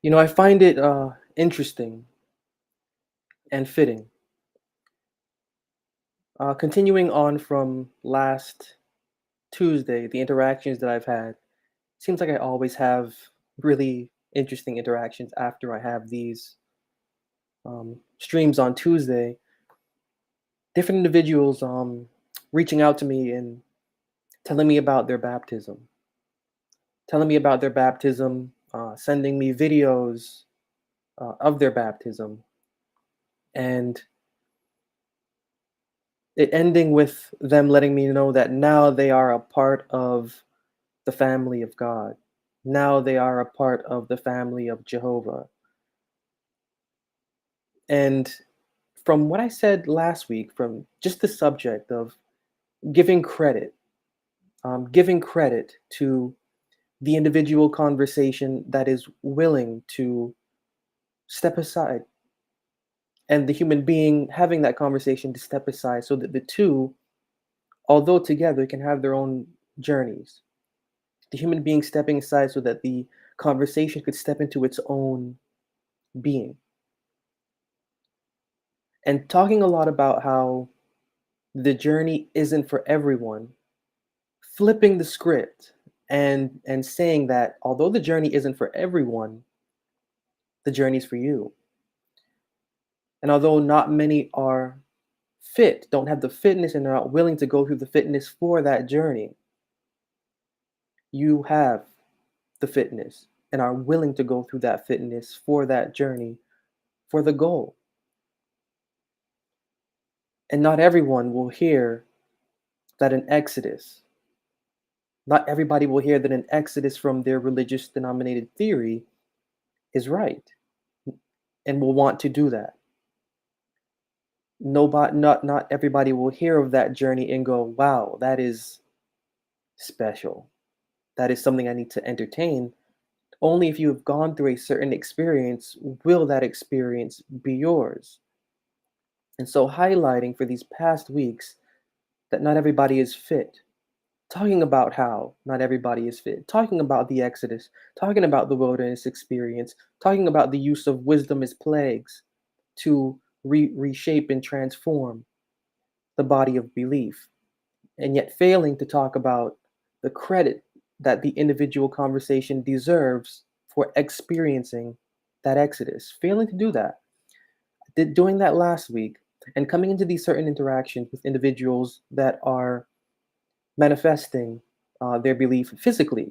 I find it interesting and fitting. Continuing on from last Tuesday, the interactions that I've had, seems like I always have really interesting interactions after I have these streams on Tuesday. Different individuals reaching out to me and telling me about their baptism, sending me videos of their baptism, and it ending with them letting me know that now they are a part of the family of God. Now they are a part of the family of Jehovah. And from what I said last week, from just the subject of giving credit, giving credit to the individual conversation that is willing to step aside, and the human being having that conversation to step aside so that the two, although together, can have their own journeys. The human being stepping aside so that the conversation could step into its own being. And talking a lot about how the journey isn't for everyone, flipping the script and saying that although the journey isn't for everyone, the journey's for you. And although not many are fit, don't have the fitness and are not willing to go through the fitness for that journey, you have the fitness and are willing to go through that fitness for that journey, for the goal. And not everyone will hear that an exodus, not everybody will hear that an exodus from their religious denominated theory is right and will want to do that. Not everybody will hear of that journey and go, wow, that is special. That is something I need to entertain. Only if you have gone through a certain experience will that experience be yours. And so, highlighting for these past weeks that not everybody is fit, talking about how not everybody is fit, talking about the Exodus, talking about the wilderness experience, talking about the use of wisdom as plagues to reshape and transform the body of belief, and yet failing to talk about the credit that the individual conversation deserves for experiencing that Exodus, failing to do that. Doing that last week and coming into these certain interactions with individuals that are manifesting their belief physically,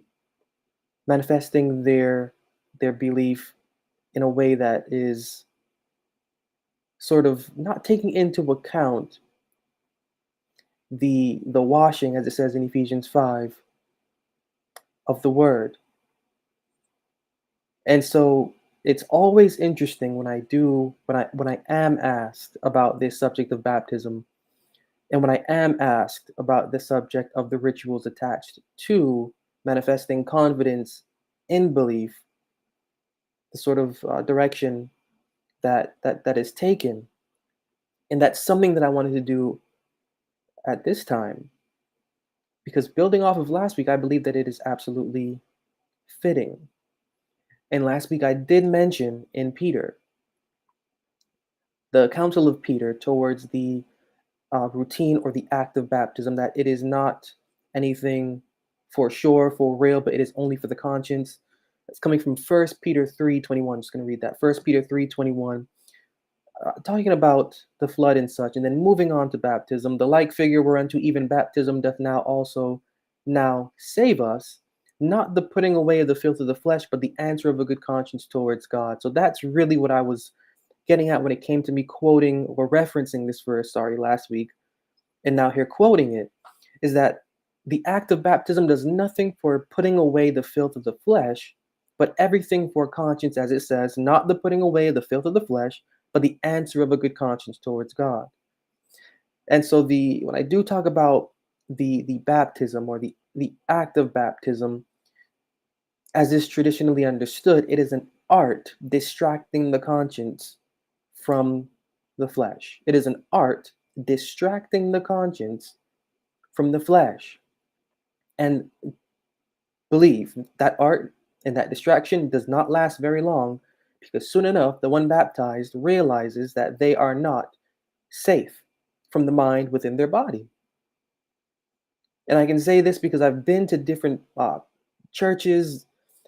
manifesting their belief in a way that is sort of not taking into account the washing, as it says in Ephesians 5, of the word. And so it's always interesting when I am asked about this subject of baptism, and when I am asked about the subject of the rituals attached to manifesting confidence in belief, the sort of direction that is taken. And that's something that I wanted to do at this time, because building off of last week, I believe that it is absolutely fitting. And last week I did mention in Peter, the counsel of Peter towards the routine or the act of baptism, that it is not anything for sure, for real, but it is only for the conscience. It's coming from 1 Peter 3:21. Just going to read that. 1 Peter 3:21, talking about the flood and such, and then moving on to baptism. The like figure whereunto even baptism doth now also now save us, not the putting away of the filth of the flesh, but the answer of a good conscience towards God. So that's really what I was getting at when it came to me quoting or referencing this verse, last week, and now here quoting it, is that the act of baptism does nothing for putting away the filth of the flesh, but everything for conscience, as it says, not the putting away of the filth of the flesh, but the answer of a good conscience towards God. And so the when I do talk about the baptism or the act of baptism, as is traditionally understood, it is an art distracting the conscience from the flesh. It is an art distracting the conscience from the flesh. And believe that art And that distraction does not last very long because soon enough, the one baptized realizes that they are not safe from the mind within their body. And I can say this because I've been to different churches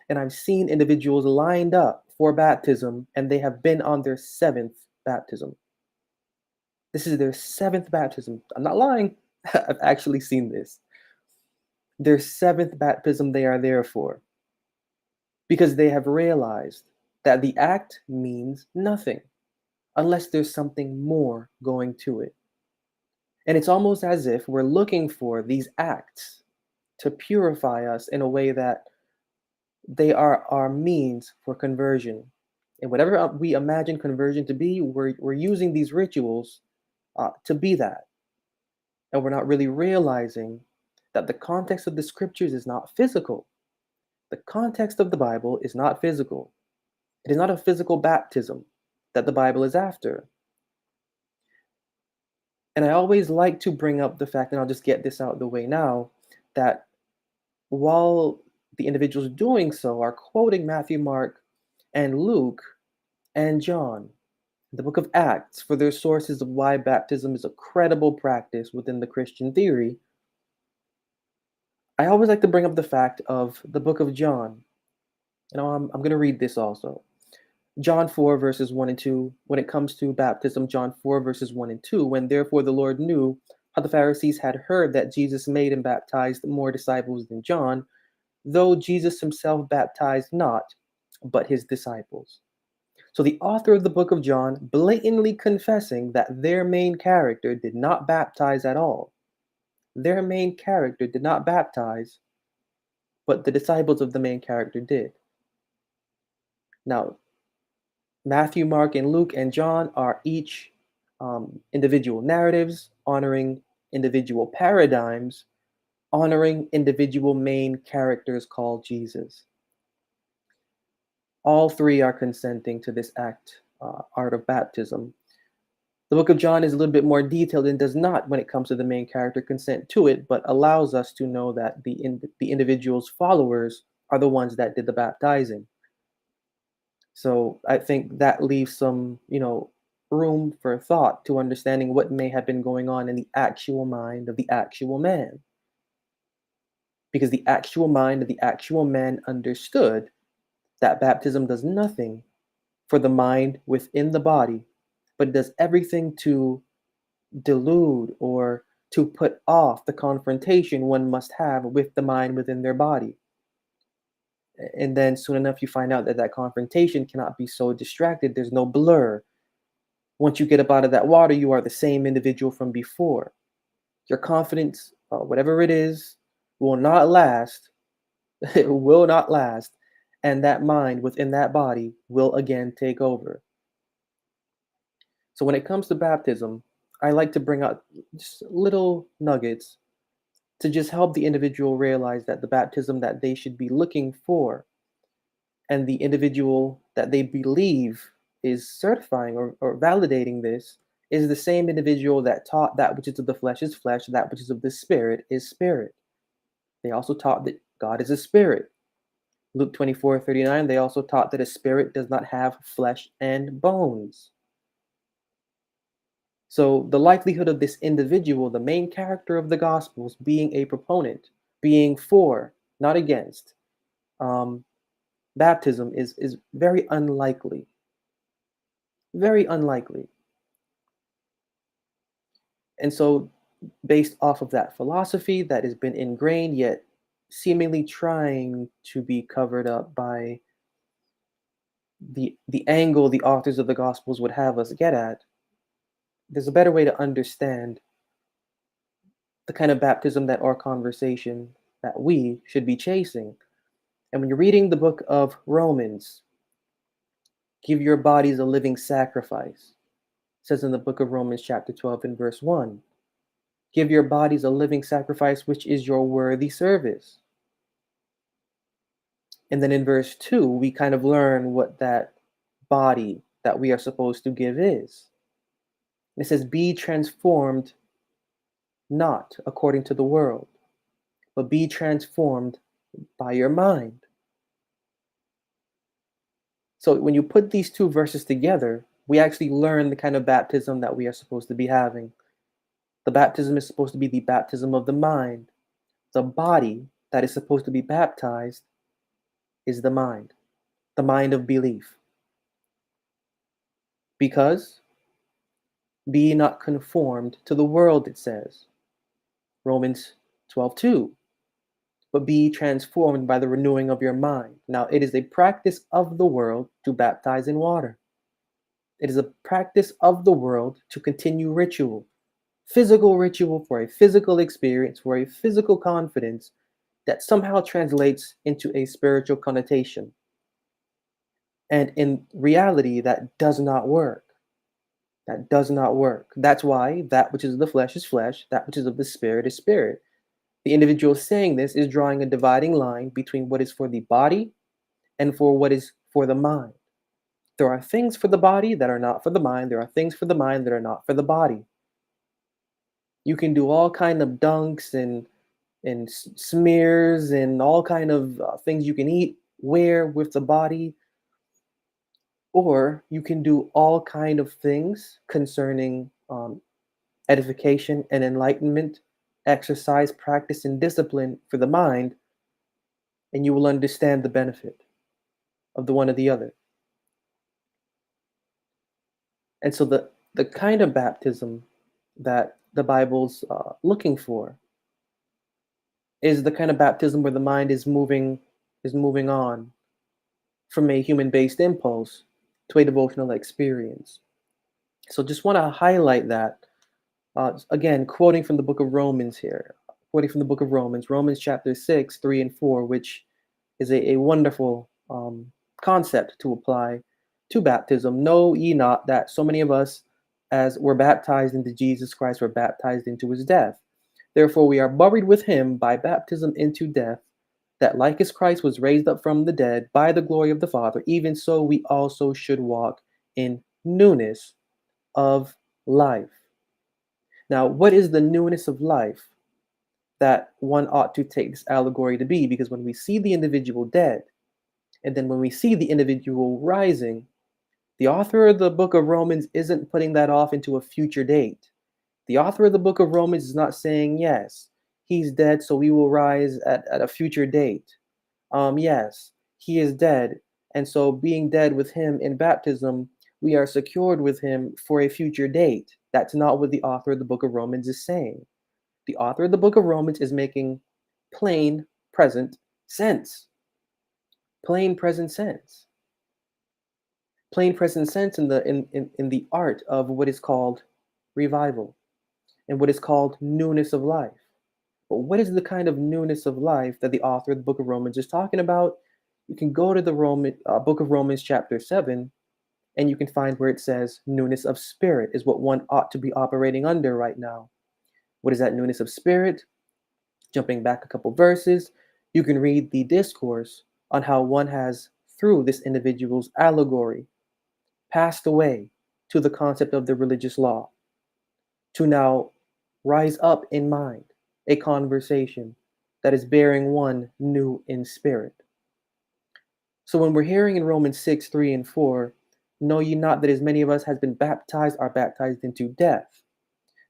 and I've seen individuals lined up for baptism and they have been on their seventh baptism. This is their seventh baptism. I'm not lying. I've actually seen this. Their seventh baptism they are there for because they have realized that the act means nothing unless there's something more going to it. And it's almost as if we're looking for these acts to purify us in a way that they are our means for conversion. And whatever we imagine conversion to be, we're using these rituals to be that. And we're not really realizing that the context of the scriptures is not physical. The context of the Bible is not physical. It is not a physical baptism that the Bible is after. And I always like to bring up the fact, and I'll just get this out of the way now, that while the individuals doing so are quoting Matthew, Mark, and Luke, and John, the book of Acts, for their sources of why baptism is a credible practice within the Christian theory, I always like to bring up the fact of the book of John. I'm going to read this also. John 4, verses 1 and 2, when it comes to baptism, John 4, verses 1 and 2, when therefore the Lord knew how the Pharisees had heard that Jesus made and baptized more disciples than John, though Jesus himself baptized not, but his disciples. So the author of the book of John blatantly confessing that their main character did not baptize at all. Their main character did not baptize, but the disciples of the main character did. Now, Matthew, Mark, and Luke and John are each individual narratives honoring individual paradigms, honoring individual main characters called Jesus. All three are consenting to this art of baptism. The book of John is a little bit more detailed and does not, when it comes to the main character, consent to it, but allows us to know that the individual's followers are the ones that did the baptizing. So I think that leaves some, room for thought to understanding what may have been going on in the actual mind of the actual man. Because the actual mind of the actual man understood that baptism does nothing for the mind within the body, but it does everything to delude or to put off the confrontation one must have with the mind within their body. And then soon enough, you find out that that confrontation cannot be so distracted. There's no blur. Once you get up out of that water, you are the same individual from before. Your confidence, whatever it is, will not last. It will not last. And that mind within that body will again take over. So when it comes to baptism, I like to bring out just little nuggets to just help the individual realize that the baptism that they should be looking for and the individual that they believe is certifying or validating this is the same individual that taught that which is of the flesh is flesh, that which is of the spirit is spirit. They also taught that God is a spirit. Luke 24:39, they also taught that a spirit does not have flesh and bones. So the likelihood of this individual, the main character of the Gospels, being a proponent, being for, not against, baptism is very unlikely. Very unlikely. And so, based off of that philosophy that has been ingrained, yet seemingly trying to be covered up by the angle the authors of the Gospels would have us get at, there's a better way to understand the kind of baptism that our conversation that we should be chasing. And when you're reading the book of Romans, give your bodies a living sacrifice. It says in the book of Romans, chapter 12, and verse 1. Give your bodies a living sacrifice, which is your worthy service. And then in verse 2, we kind of learn what that body that we are supposed to give is. It says, be transformed not according to the world, but be transformed by your mind. So when you put these two verses together, we actually learn the kind of baptism that we are supposed to be having. The baptism is supposed to be the baptism of the mind. The body that is supposed to be baptized is the mind of belief. Because be not conformed to the world, it says. Romans 12:2. But be transformed by the renewing of your mind. Now, it is a practice of the world to baptize in water. It is a practice of the world to continue ritual, physical ritual for a physical experience, for a physical confidence that somehow translates into a spiritual connotation. And in reality, that does not work. That does not work. That's why that which is of the flesh is flesh, that which is of the spirit is spirit. The individual saying this is drawing a dividing line between what is for the body and for what is for the mind. There are things for the body that are not for the mind. There are things for the mind that are not for the body. You can do all kind of dunks and smears and all kind of things you can eat, wear with the body, or you can do all kind of things concerning edification and enlightenment, exercise, practice, and discipline for the mind, and you will understand the benefit of the one or the other. And so the kind of baptism that the Bible's looking for is the kind of baptism where the mind is moving on from a human-based impulse to a devotional experience. So just want to highlight that. Again, quoting from the book of Romans here, quoting from the book of Romans, Romans chapter 6, 3 and 4, which is a wonderful concept to apply to baptism. Know ye not that so many of us, as were baptized into Jesus Christ, were baptized into his death? Therefore, we are buried with him by baptism into death, that like as Christ was raised up from the dead by the glory of the Father, even so we also should walk in newness of life. Now, what is the newness of life that one ought to take this allegory to be? Because when we see the individual dead, and then when we see the individual rising, the author of the book of Romans isn't putting that off into a future date. The author of the book of Romans is not saying, yes, he's dead, so we will rise at a future date. Yes, he is dead, and so being dead with him in baptism, we are secured with him for a future date. That's not what the author of the book of Romans is saying. The author of the book of Romans is making plain present sense. Plain present sense. Plain present sense in the art of what is called revival and what is called newness of life. But what is the kind of newness of life that the author of the book of Romans is talking about? You can go to the book of Romans chapter 7, and you can find where it says newness of spirit is what one ought to be operating under right now. What is that newness of spirit? Jumping back a couple verses, you can read the discourse on how one has, through this individual's allegory, passed away to the concept of the religious law, to now rise up in mind a conversation that is bearing one new in spirit. So when we're hearing in Romans 6, 3 and 4, know ye not that as many of us has been baptized are baptized into death.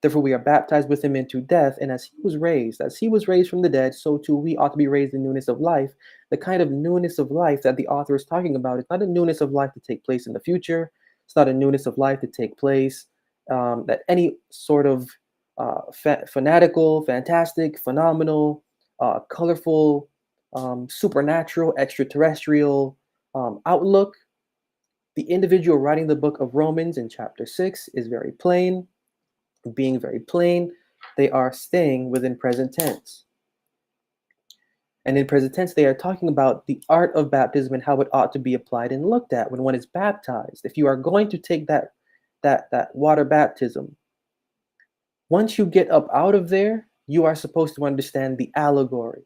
Therefore we are baptized with him into death, and as he was raised from the dead, so too we ought to be raised in newness of life. The kind of newness of life that the author is talking about is not a newness of life to take place in the future. It's not a newness of life to take place that any sort of fanatical, fantastic, phenomenal, colorful, supernatural, extraterrestrial outlook. The individual writing the book of Romans in chapter 6 is very plain. Being very plain, they are staying within present tense. And in present tense, they are talking about the art of baptism and how it ought to be applied and looked at when one is baptized. If you are going to take that water baptism, once you get up out of there, you are supposed to understand the allegory.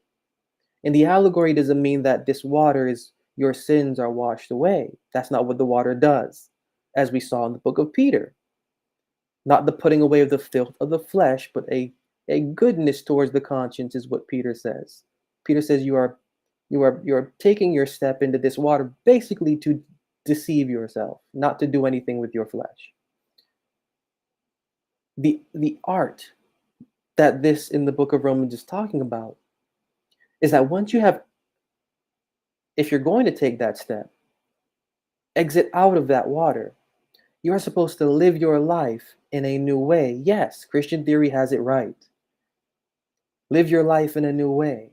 And the allegory doesn't mean that this water is your sins are washed away. That's not what the water does, as we saw in the book of Peter. Not the putting away of the filth of the flesh, but a goodness towards the conscience is what Peter says. Peter says you are taking your step into this water basically to deceive yourself, not to do anything with your flesh. The art that this in the book of Romans is talking about is that once you have, if you're going to take that step, exit out of that water, you are supposed to live your life in a new way. Yes, Christian theory has it right. Live your life in a new way.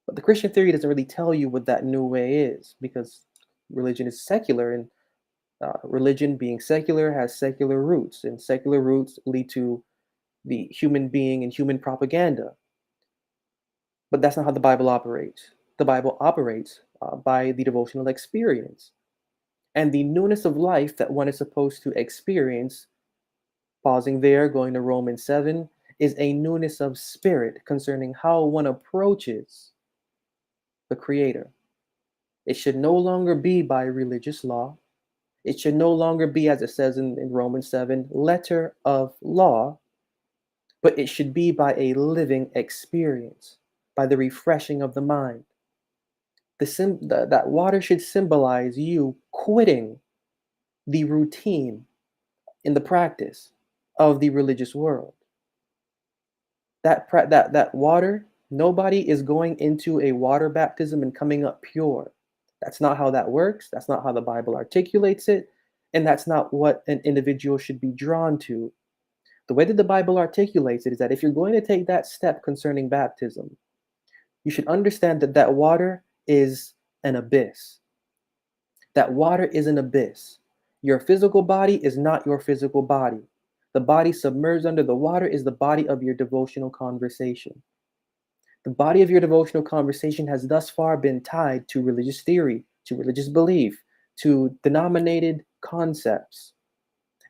But the Christian theory doesn't really tell you what that new way is, because religion is secular, and religion being secular has secular roots, and secular roots lead to the human being and human propaganda. But that's not how the Bible operates. The Bible operates by the devotional experience. And the newness of life that one is supposed to experience, pausing there, going to Romans 7, is a newness of spirit concerning how one approaches the Creator. It should no longer be by religious law. It should no longer be, as it says in Romans 7, letter of law, but it should be by a living experience, by the refreshing of the mind. That water should symbolize you quitting the routine in the practice of the religious world. That water, nobody is going into a water baptism and coming up pure. That's not how that works. That's not how the Bible articulates it. And that's not what an individual should be drawn to. The way that the Bible articulates it is that if you're going to take that step concerning baptism, you should understand that that water is an abyss. That water is an abyss. Your physical body is not your physical body. The body submerged under the water is the body of your devotional conversation. The body of your devotional conversation has thus far been tied to religious theory, to religious belief, to denominated concepts,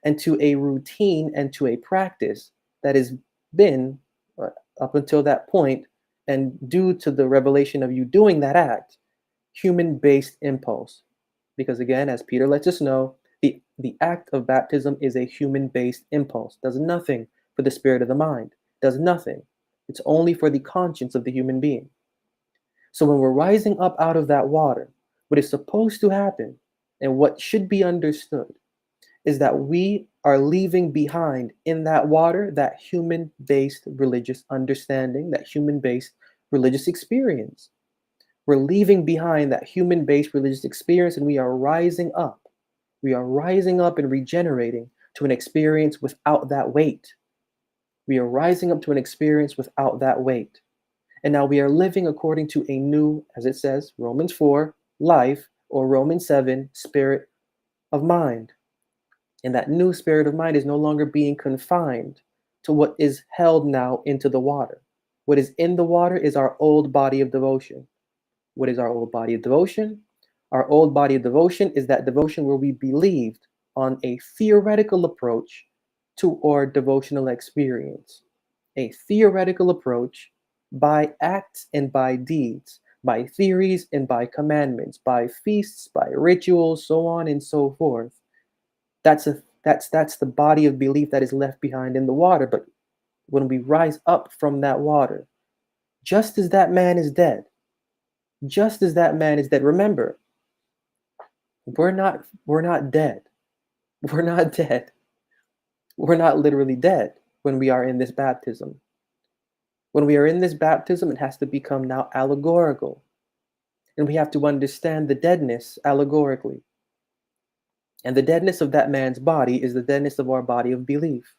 and to a routine and to a practice that has been up until that point, and due to the revelation of you doing that act, human-based impulse. Because again, as Peter lets us know, the act of baptism is a human-based impulse, does nothing for the spirit of the mind, does nothing. It's only for the conscience of the human being. So when we're rising up out of that water, what is supposed to happen and what should be understood is that we are leaving behind in that water that human-based religious understanding, that human-based religious experience. We're leaving behind that human-based religious experience, and we are rising up. We are rising up and regenerating to an experience without that weight. We are rising up to an experience without that weight. And now we are living according to a new, as it says, Romans 4, life, or Romans 7, spirit of mind. And that new spirit of mind is no longer being confined to what is held now into the water. What is in the water is our old body of devotion. What is our old body of devotion? Our old body of devotion is that devotion where we believed on a theoretical approach to our devotional experience. A theoretical approach by acts and by deeds, by theories and by commandments, by feasts, by rituals, so on and so forth. That's the body of belief that is left behind in the water. But when we rise up from that water, just as that man is dead, just as that man is dead, remember, we're not dead. We're not dead. We're not literally dead when we are in this baptism. When we are in this baptism, it has to become now allegorical. And we have to understand the deadness allegorically. And the deadness of that man's body is the deadness of our body of belief.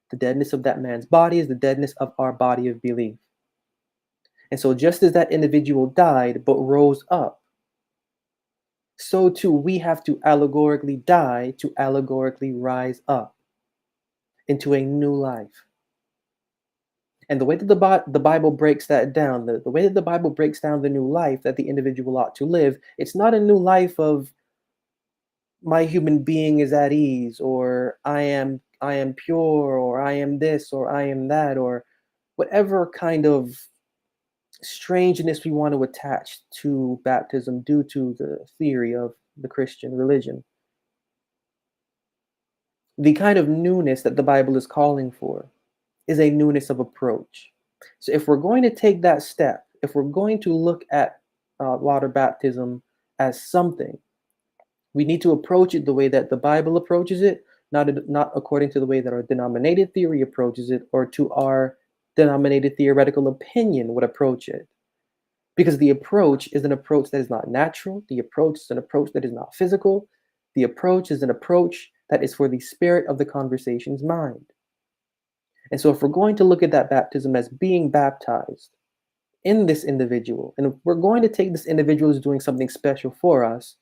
The deadness of that man's body is the deadness of our body of belief. And so just as that individual died but rose up, so too we have to allegorically die to allegorically rise up into a new life. And the way that the Bible breaks that down, the way that the Bible breaks down the new life that the individual ought to live, it's not a new life of my human being is at ease, or I am pure, or I am this, or I am that, or whatever kind of strangeness we want to attach to baptism due to the theory of the Christian religion. The kind of newness that the Bible is calling for is a newness of approach. So if we're going to take that step, if we're going to look at water baptism as something We need to approach it the way that the Bible approaches it, not according to the way that our denominated theory approaches it or to our denominated theoretical opinion would approach it. Because the approach is an approach that is not natural. The approach is an approach that is not physical. The approach is an approach that is for the spirit of the conversation's mind. And so, if we're going to look at that baptism as being baptized in this individual, and if we're going to take this individual as doing something special for us,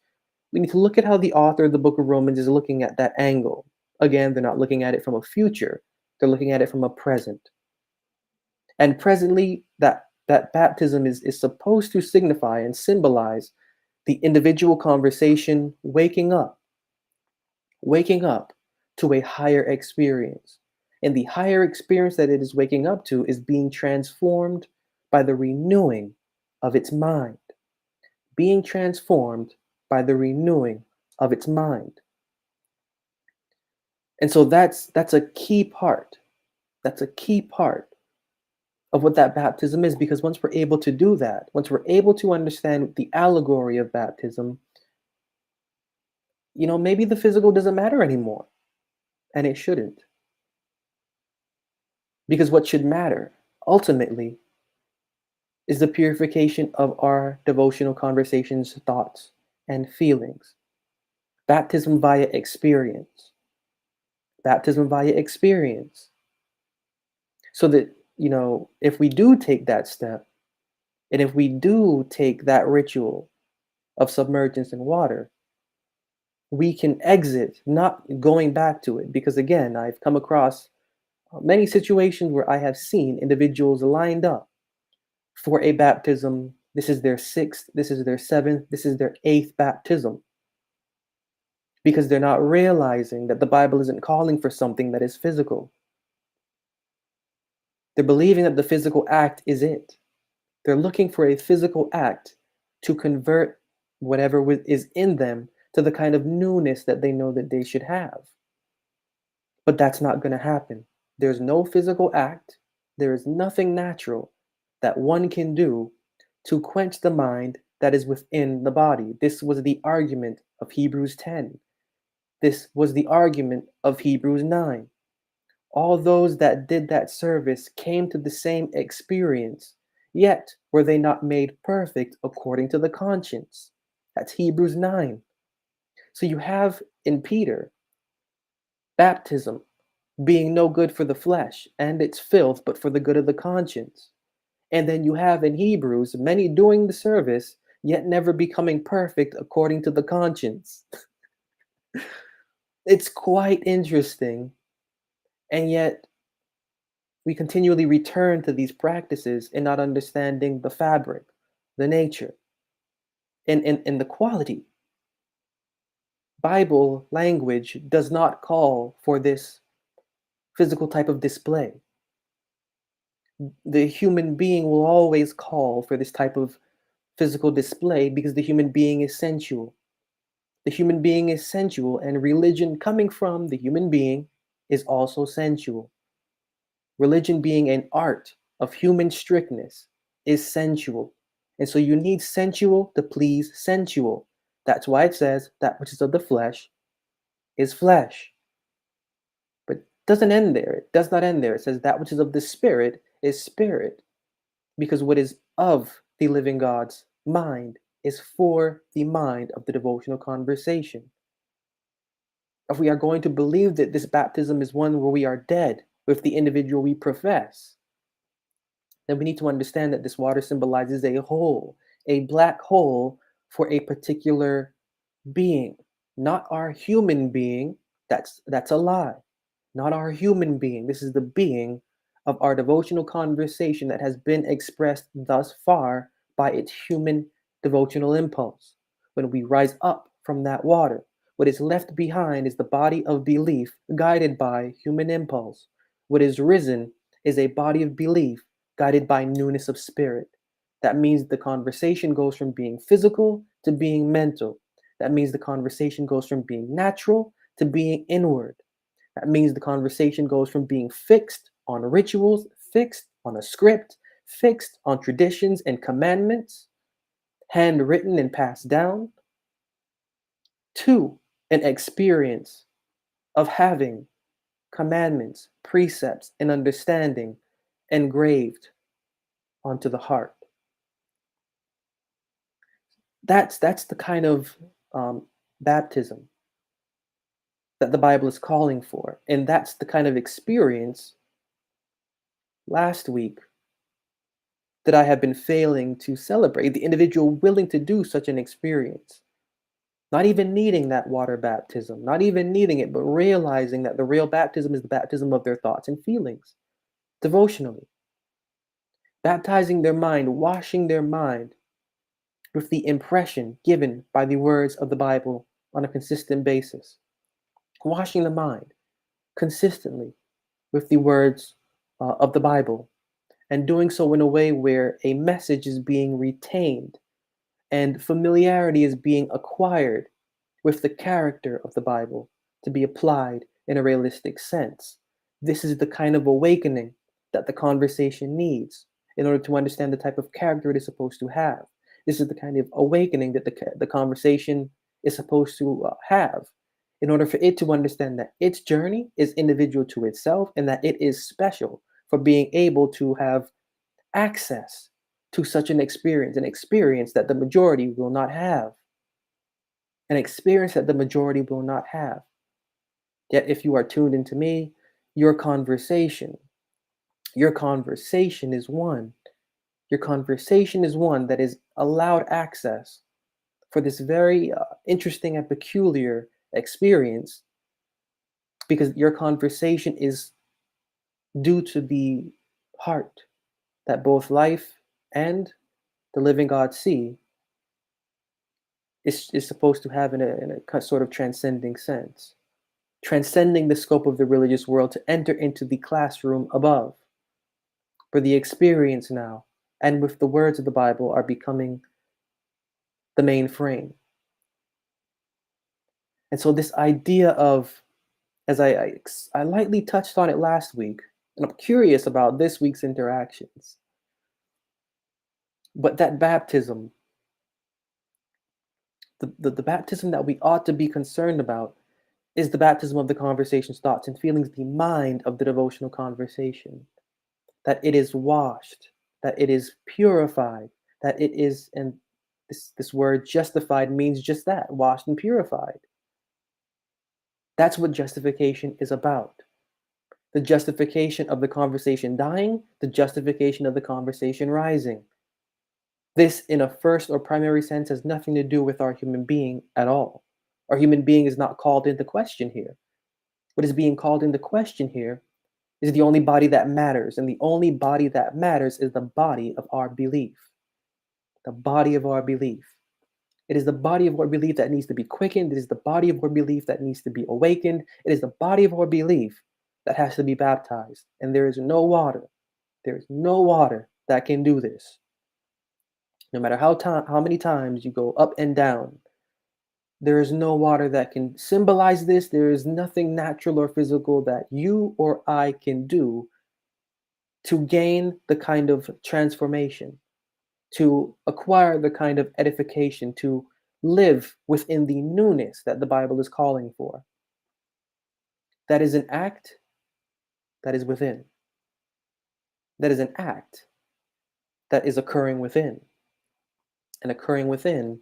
we need to look at how the author of the book of Romans is looking at that angle. Again, they're not looking at it from a future, they're looking at it from a present. And presently, that baptism is supposed to signify and symbolize the individual conversation waking up to a higher experience. And the higher experience that it is waking up to is being transformed by the renewing of its mind. Being transformed by the renewing of its mind. And so that's a key part. That's a key part of what that baptism is, because once we're able to do that, once we're able to understand the allegory of baptism, maybe the physical doesn't matter anymore, and it shouldn't. Because what should matter ultimately is the purification of our devotional conversations, thoughts, and feelings. Baptism via experience. Baptism via experience. So that, if we do take that step, and if we do take that ritual of submergence in water, we can exit not going back to it. Because again, I've come across many situations where I have seen individuals lined up for a baptism. This is their sixth, this is their seventh, this is their eighth baptism. Because they're not realizing that the Bible isn't calling for something that is physical. They're believing that the physical act is it. They're looking for a physical act to convert whatever is in them to the kind of newness that they know that they should have. But that's not going to happen. There's no physical act. There is nothing natural that one can do to quench the mind that is within the body. This was the argument of Hebrews 10. This was the argument of Hebrews 9. All those that did that service came to the same experience, yet were they not made perfect according to the conscience. That's Hebrews 9. So you have in Peter baptism being no good for the flesh and its filth, but for the good of the conscience. And then you have in Hebrews many doing the service, yet never becoming perfect according to the conscience. It's quite interesting. And yet we continually return to these practices and not understanding the fabric, the nature, and the quality. Bible language does not call for this physical type of display. The human being will always call for this type of physical display because the human being is sensual. The human being is sensual, and religion coming from the human being is also sensual. Religion being an art of human strictness is sensual. And so you need sensual to please sensual. That's why it says that which is of the flesh is flesh. But it doesn't end there. It does not end there. It says that which is of the spirit is spirit. Because what is of the living God's mind is for the mind of the devotional conversation. If we are going to believe that this baptism is one where we are dead with the individual we profess, then we need to understand that this water symbolizes a hole, a black hole for a particular being, not our human being. That's a lie. Not our human being. This is the being of our devotional conversation that has been expressed thus far by its human devotional impulse. When we rise up from that water, what is left behind is the body of belief guided by human impulse. What is risen is a body of belief guided by newness of spirit. That means the conversation goes from being physical to being mental. That means the conversation goes from being natural to being inward. That means the conversation goes from being fixed on rituals, fixed on a script, fixed on traditions and commandments, handwritten and passed down, to an experience of having commandments, precepts, and understanding engraved onto the heart. That's the kind of baptism that the Bible is calling for, and that's the kind of experience last week that I have been failing to celebrate. The individual willing to do such an experience, not even needing that water baptism, not even needing it, but realizing that the real baptism is the baptism of their thoughts and feelings, devotionally, baptizing their mind, washing their mind with the impression given by the words of the Bible on a consistent basis, washing the mind consistently with the words of the Bible, and doing so in a way where a message is being retained and familiarity is being acquired with the character of the Bible to be applied in a realistic sense. This is the kind of awakening that the conversation needs in order to understand the type of character it is supposed to have. This is the kind of awakening that the conversation is supposed to have in order for it to understand that its journey is individual to itself and that it is special for being able to have access to such an experience that the majority will not have, an experience that the majority will not have. Yet, if you are tuned into me, your conversation, your conversation is one. Your conversation is one that is allowed access for this very interesting and peculiar experience because your conversation is due to the heart that both life and the living God see is supposed to have in a sort of transcending sense, transcending the scope of the religious world to enter into the classroom above, where the experience now and with the words of the Bible are becoming the main frame. And so, this idea of, as I lightly touched on it last week, and I'm curious about this week's interactions, but that baptism, the baptism that we ought to be concerned about is the baptism of the conversation's thoughts and feelings, the mind of the devotional conversation, that it is washed, that it is purified, that it is, and this word justified means just that, washed and purified. That's what justification is about. The justification of the conversation dying, the justification of the conversation rising. This, in a first or primary sense, has nothing to do with our human being at all. Our human being is not called into question here. What is being called into question here is the only body that matters, and the only body that matters is the body of our belief. The body of our belief. It is the body of our belief that needs to be quickened. It is the body of our belief that needs to be awakened. It is the body of our belief that has to be baptized. And there is no water. There is no water that can do this. No matter how many times you go up and down, there is no water that can symbolize this. There is nothing natural or physical that you or I can do to gain the kind of transformation, to acquire the kind of edification, to live within the newness that the Bible is calling for. That is an act that is within. That is an act that is occurring within. And occurring within,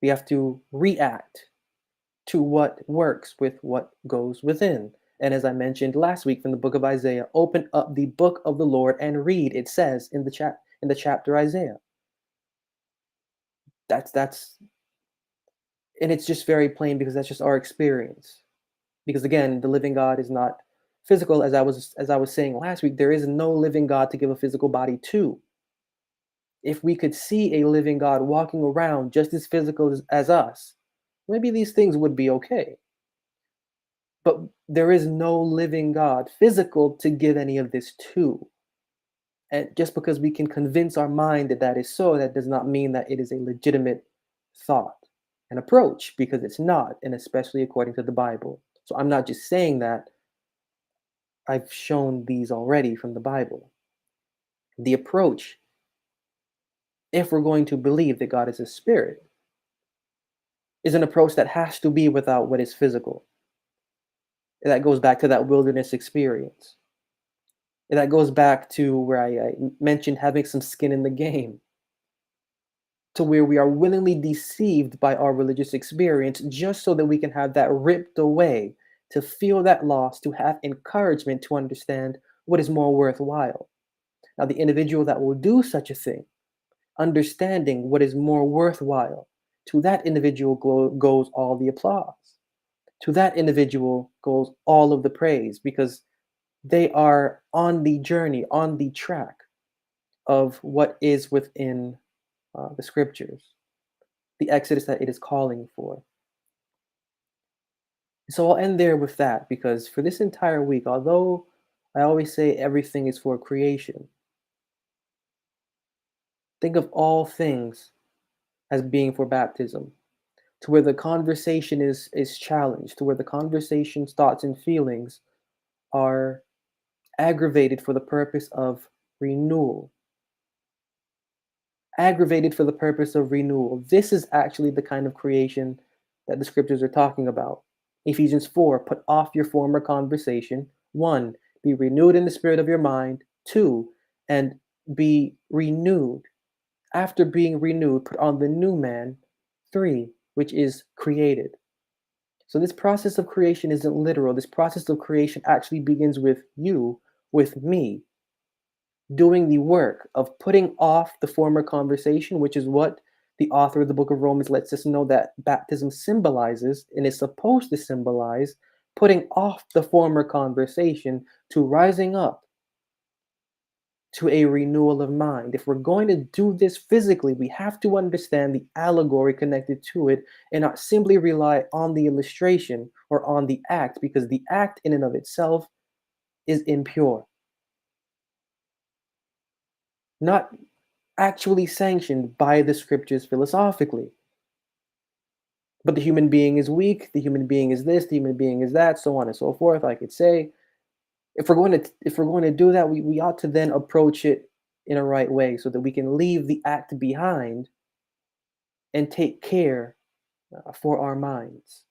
we have to react to what works with what goes within. And as I mentioned last week from the book of Isaiah, open up the book of the Lord and read. It says in the chapter Isaiah. That's and it's just very plain because that's just our experience. Because again, the living God is not physical, as I was saying last week. There is no living God to give a physical body to. If we could see a living God walking around just as physical as us, maybe these things would be okay. But there is no living God physical to give any of this to. And just because we can convince our mind that that is so, that does not mean that it is a legitimate thought and approach, because it's not, and especially according to the Bible. So I'm not just saying that, I've shown these already from the Bible. The approach, if we're going to believe that God is a spirit, is an approach that has to be without what is physical. And that goes back to that wilderness experience. And that goes back to where I mentioned having some skin in the game, to where we are willingly deceived by our religious experience just so that we can have that ripped away, to feel that loss, to have encouragement to understand what is more worthwhile. Now, the individual that will do such a thing, understanding what is more worthwhile, to that individual goes all the applause. To that individual goes all of the praise because they are on the journey, on the track of what is within the scriptures, the exodus that it is calling for. So I'll end there with that because for this entire week, although I always say everything is for creation, think of all things as being for baptism, to where the conversation is challenged, to where the conversation's thoughts and feelings are aggravated for the purpose of renewal. Aggravated for the purpose of renewal. This is actually the kind of creation that the scriptures are talking about. Ephesians 4, put off your former conversation. 1, be renewed in the spirit of your mind. 2, and be renewed. After being renewed, put on the new man. 3, which is created. So this process of creation isn't literal. This process of creation actually begins with you, with me, doing the work of putting off the former conversation, which is what the author of the book of Romans lets us know that baptism symbolizes and is supposed to symbolize, putting off the former conversation to rising up to a renewal of mind. If we're going to do this physically, we have to understand the allegory connected to it and not simply rely on the illustration or on the act, because the act in and of itself is impure, not actually sanctioned by the scriptures philosophically. But the human being is weak, the human being is this, the human being is that, so on and so forth. I could say, if we're going to do that, we ought to then approach it in a right way so that we can leave the act behind and take care for our minds.